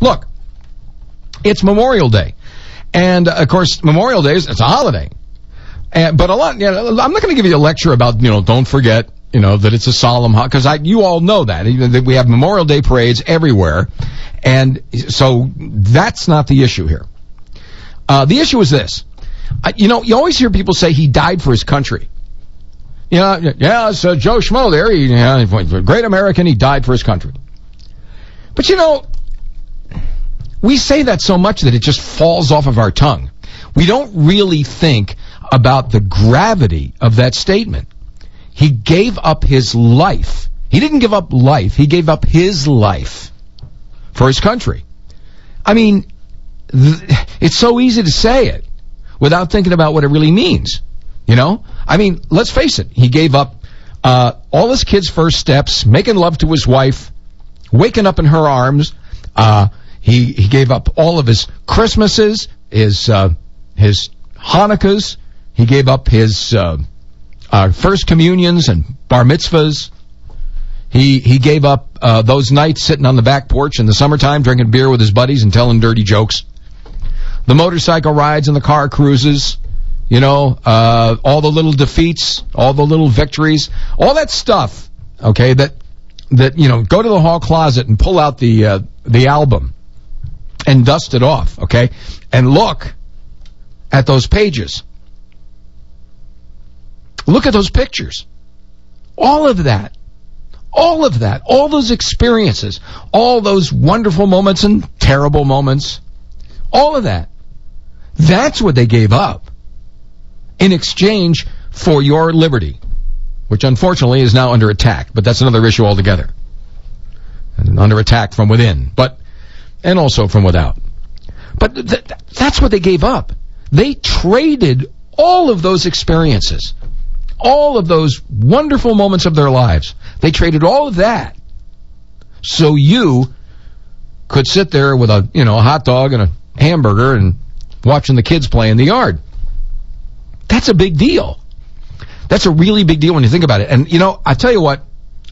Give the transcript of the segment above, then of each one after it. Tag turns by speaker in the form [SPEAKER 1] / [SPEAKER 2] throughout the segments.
[SPEAKER 1] Look, it's Memorial Day. And, of course, Memorial Day it's a holiday. But I'm not going to give you a lecture about, don't forget, that it's a solemn holiday, because you all know that. We have Memorial Day parades everywhere. And so that's not the issue here. The issue is this. You always hear people say he died for his country. It's Joe Schmo there. He's a great American. He died for his country. But, we say that so much that it just falls off of our tongue. We don't really think about the gravity of that statement. He gave up his life. He didn't give up life. He gave up his life for his country. I mean, it's so easy to say it without thinking about what it really means. I mean, let's face it. He gave up all his kids' first steps, making love to his wife, waking up in her arms. He gave up all of his Christmases, his Hanukkahs. He gave up his first communions and bar mitzvahs. He gave up those nights sitting on the back porch in the summertime drinking beer with his buddies and telling dirty jokes. The motorcycle rides and the car cruises. All the little defeats, all the little victories, all that stuff, okay, that go to the hall closet and pull out the album and dust it off, okay, and look at those pages. Look at those pictures. All of that, all those experiences, all those wonderful moments and terrible moments, all of that, that's what they gave up in exchange for your liberty, which unfortunately is now under attack. But that's another issue altogether. And under attack from within, and also from without. But that's what they gave up. They traded all of those experiences, all of those wonderful moments of their lives. They traded all of that so you could sit there with a hot dog and a hamburger and watching the kids play in the yard. That's a big deal. That's a really big deal when you think about it. And, I tell you what,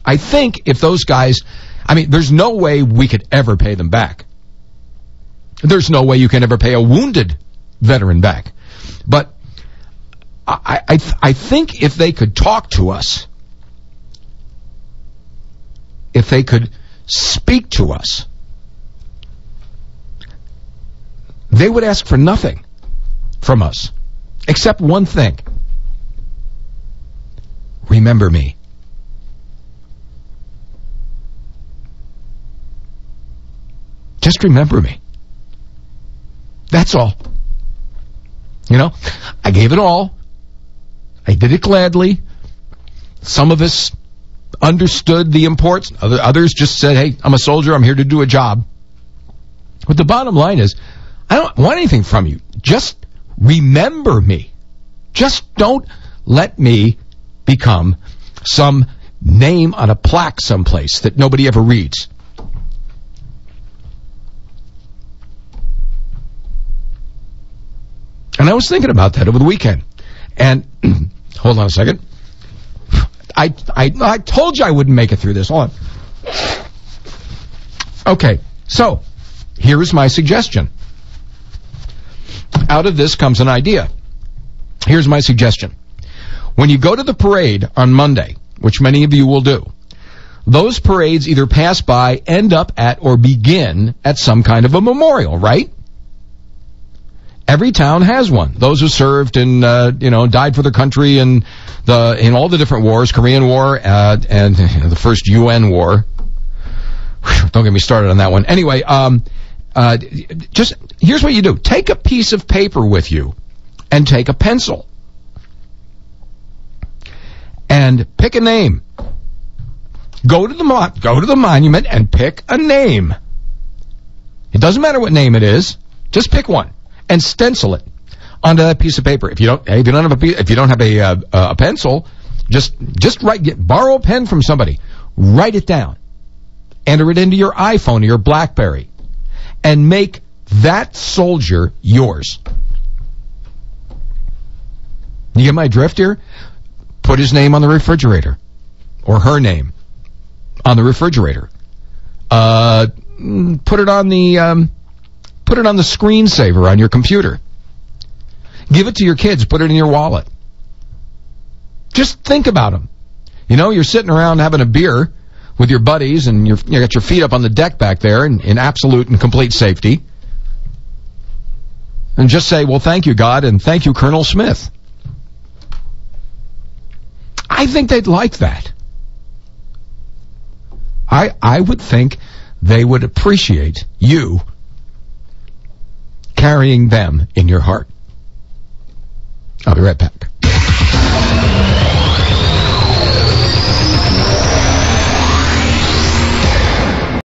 [SPEAKER 1] I think if those guys, there's no way we could ever pay them back. There's no way you can ever pay a wounded veteran back. But I think if they could talk to us, if they could speak to us, they would ask for nothing from us. Except one thing. Remember me. Just remember me. That's all. I gave it all. I did it gladly. Some of us understood the importance. Others just said, hey, I'm a soldier. I'm here to do a job. But the bottom line is, I don't want anything from you. Just remember me. Just don't let me become some name on a plaque someplace that nobody ever reads. And I was thinking about that over the weekend. And hold on a second. I told you I wouldn't make it through this. Hold on. Okay, so here is my suggestion. Out of this comes an idea. Here's my suggestion. When you go to the parade on Monday, which many of you will do, those parades either pass by, end up at, or begin at some kind of a memorial, right? Every town has one. Those who served and died for their country in all the different wars, Korean War and the first UN war. Don't get me started on that one. Anyway, just here's what you do. Take a piece of paper with you and take a pencil and pick a name. Go to the monument and pick a name. It doesn't matter what name it is. Just pick one and stencil it onto that piece of paper. If you don't have a pencil, just borrow a pen from somebody. Write it down. Enter it into your iPhone or your BlackBerry. And make that soldier yours. You get my drift here? Put his name on the refrigerator. Or her name on the refrigerator. put it on the screensaver on your computer. Give it to your kids. Put it in your wallet. Just think about them. You know, you're sitting around having a beer with your buddies, and you got your feet up on the deck back there in absolute and complete safety. And just say, well, thank you, God, and thank you, Colonel Smith. I think they'd like that. I would think they would appreciate you carrying them in your heart. I'll be right back.